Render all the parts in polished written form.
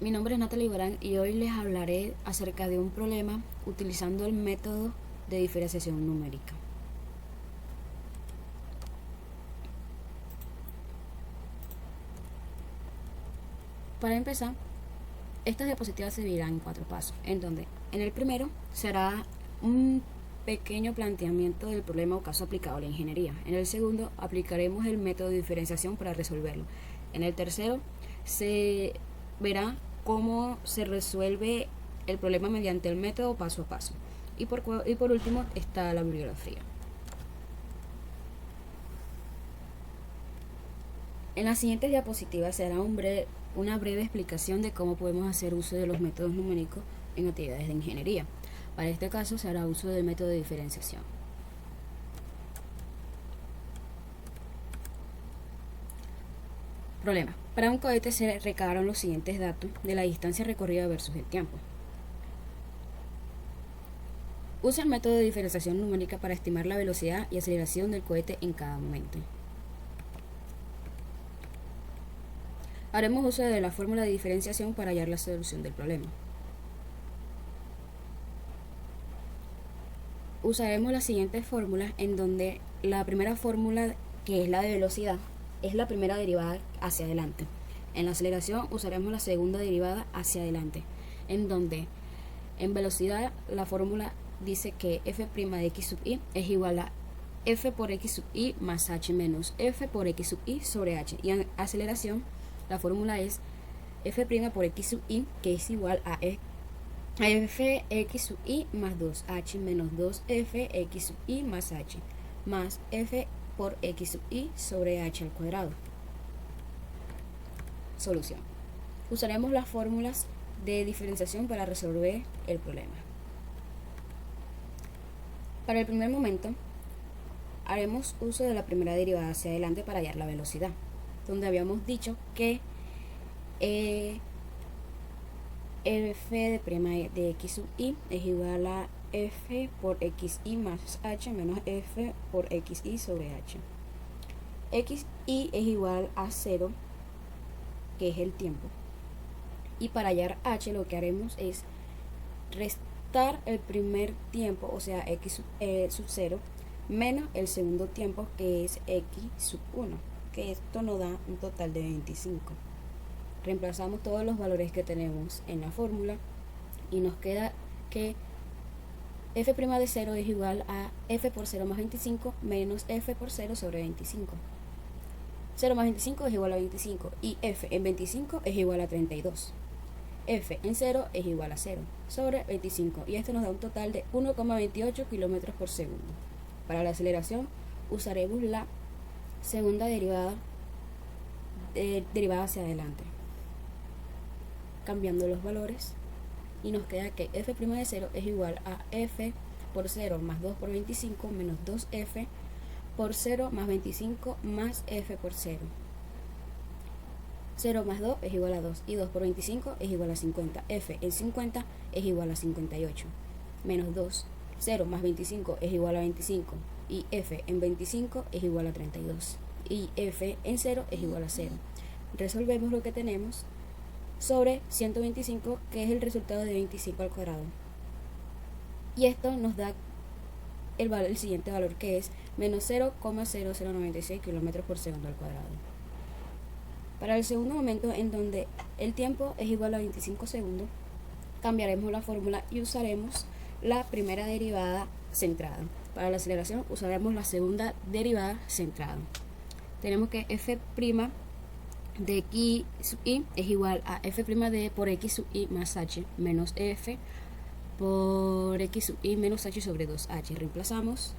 Mi nombre es Natalie Barán y hoy les hablaré acerca de un problema utilizando el método de diferenciación numérica. Para empezar, estas diapositivas se dividirán en 4 pasos, en donde en el primero será un pequeño planteamiento del problema o caso aplicable a ingeniería. En el segundo aplicaremos el método de diferenciación para resolverlo. En el tercero se verá cómo se resuelve el problema mediante el método paso a paso. Y por último está la bibliografía. En las siguientes diapositivas se hará una breve explicación de cómo podemos hacer uso de los métodos numéricos en actividades de ingeniería. Para este caso se hará uso del método de diferenciación. Problema. Para un cohete se recabaron los siguientes datos de la distancia recorrida versus el tiempo. Usa el método de diferenciación numérica para estimar la velocidad y aceleración del cohete en cada momento. Haremos uso de la fórmula de diferenciación para hallar la solución del problema. Usaremos las siguientes fórmulas, en donde la primera fórmula, que es la de velocidad, es la primera derivada hacia adelante. En la aceleración usaremos la segunda derivada hacia adelante, en donde en velocidad la fórmula dice que f' de x sub i es igual a f por x sub i más h menos f por x sub i sobre h. Y en aceleración la fórmula es f' por x sub i, que es igual a fx sub i más 2h menos 2fx sub i más h, más f por x sub i sobre h al cuadrado. Solución. Usaremos las fórmulas de diferenciación para resolver el problema. Para el primer momento, haremos uso de la primera derivada hacia adelante para hallar la velocidad, donde habíamos dicho que f de x sub i es igual a f por xi más h menos f por xi sobre h. Xi es igual a 0, que es el tiempo. Y para hallar h lo que haremos es restar el primer tiempo, o sea x sub 0, menos el segundo tiempo, que es x sub 1, que esto nos da un total de 25. Reemplazamos todos los valores que tenemos en la fórmula y nos queda que f' de 0 es igual a f por 0 más 25 menos f por 0 sobre 25. 0 más 25 es igual a 25 y f en 25 es igual a 32. F en 0 es igual a 0 sobre 25, y esto nos da un total de 1,28 km por segundo. Para la aceleración usaremos la segunda derivada hacia adelante, cambiando los valores, y nos queda que f' de 0 es igual a f por 0 más 2 por 25 menos 2f por 0 más 25 más f por 0. 0 más 2 es igual a 2 y 2 por 25 es igual a 50. F en 50 es igual a 58 menos 2. 0 más 25 es igual a 25 y f en 25 es igual a 32 y f en 0 es igual a 0. Resolvemos lo que tenemos sobre 125, que es el resultado de 25 al cuadrado, y esto nos da el siguiente valor, que es menos 0,0096 km por segundo al cuadrado. Para el segundo momento, en donde el tiempo es igual a 25 segundos, cambiaremos la fórmula y usaremos la primera derivada centrada. Para la aceleración usaremos la segunda derivada centrada. Tenemos que f' de x sub i es igual a f' de por x sub i más h menos f por x sub i menos h sobre 2h. Reemplazamos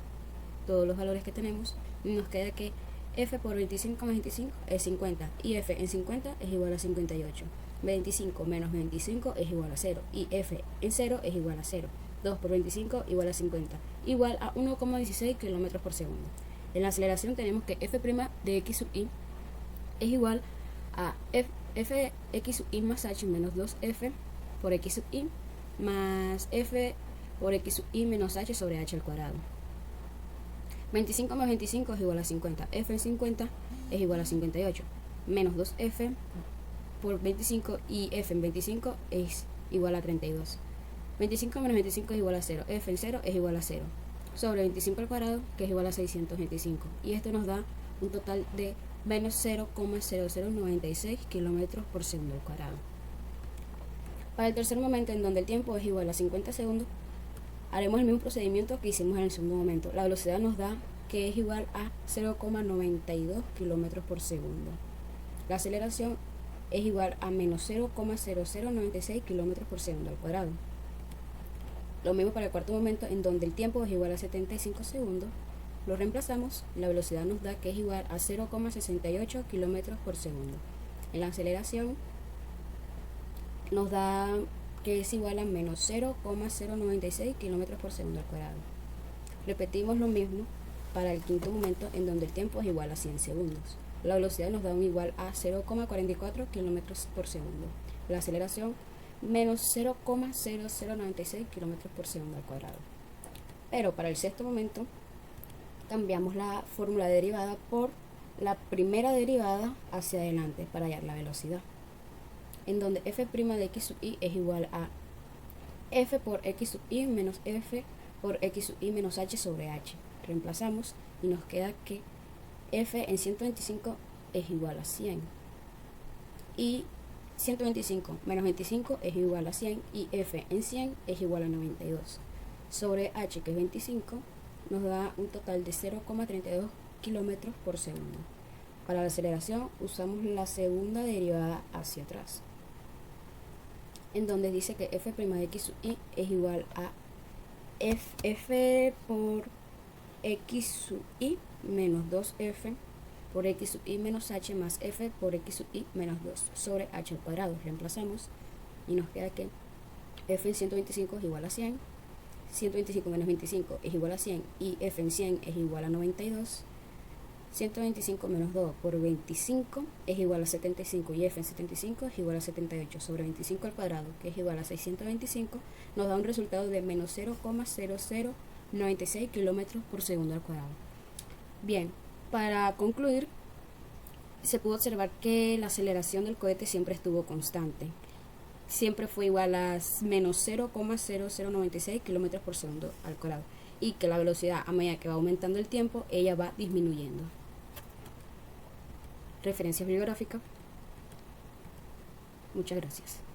todos los valores que tenemos y nos queda que f por 25 más 25 es 50 y f en 50 es igual a 58. 25 menos 25 es igual a 0 y f en 0 es igual a 0. 2 por 25 igual a 50, igual a 1,16 km por segundo. En la aceleración tenemos que f' de x sub i es igual a fx sub i más h menos 2f por x sub i más f por x sub i menos h sobre h al cuadrado. 25 más 25 es igual a 50. F en 50 es igual a 58 menos 2f por 25 y f en 25 es igual a 32. 25 menos 25 es igual a 0. F en 0 es igual a 0. Sobre 25 al cuadrado, que es igual a 625. Y esto nos da un total de menos 0,0096 kilómetros por segundo al cuadrado. Para el tercer momento, en donde el tiempo es igual a 50 segundos, haremos el mismo procedimiento que hicimos en el segundo momento. La velocidad nos da que es igual a 0,92 kilómetros por segundo. La aceleración es igual a menos 0,0096 kilómetros por segundo al cuadrado. Lo mismo para el cuarto momento, en donde el tiempo es igual a 75 segundos. Lo reemplazamos, la velocidad nos da que es igual a 0,68 kilómetros por segundo. En la aceleración nos da que es igual a menos 0,096 kilómetros por segundo al cuadrado. Repetimos lo mismo para el quinto momento, en donde el tiempo es igual a 100 segundos. La velocidad nos da un igual a 0,44 kilómetros por segundo. La aceleración menos 0,0096 kilómetros por segundo al cuadrado. Pero para el sexto momento cambiamos la fórmula derivada por la primera derivada hacia adelante para hallar la velocidad, en donde f' de x sub i es igual a f por x sub i menos f por x sub i menos h sobre h. Reemplazamos y nos queda que f en 125 es igual a 100 y 125 menos 25 es igual a 100 y f en 100 es igual a 92 sobre h, que es 25, nos da un total de 0,32 kilómetros por segundo. Para la aceleración usamos la segunda derivada hacia atrás, en donde dice que f' de x sub i es igual a f por x sub i menos 2f por x sub i menos h más f por x sub i menos 2 sobre h al cuadrado. Reemplazamos y nos queda que f en 125 es igual a 100, 125 menos 25 es igual a 100 y f en 100 es igual a 92. 125 menos 2 por 25 es igual a 75 y f en 75 es igual a 78 sobre 25 al cuadrado, que es igual a 625, nos da un resultado de menos 0,0096 kilómetros por segundo al cuadrado. Bien, para concluir, se pudo observar que la aceleración del cohete siempre estuvo constante. Siempre fue igual a menos 0,0096 kilómetros por segundo al cuadrado, y que la velocidad, a medida que va aumentando el tiempo, ella va disminuyendo. Referencias bibliográficas. Muchas gracias.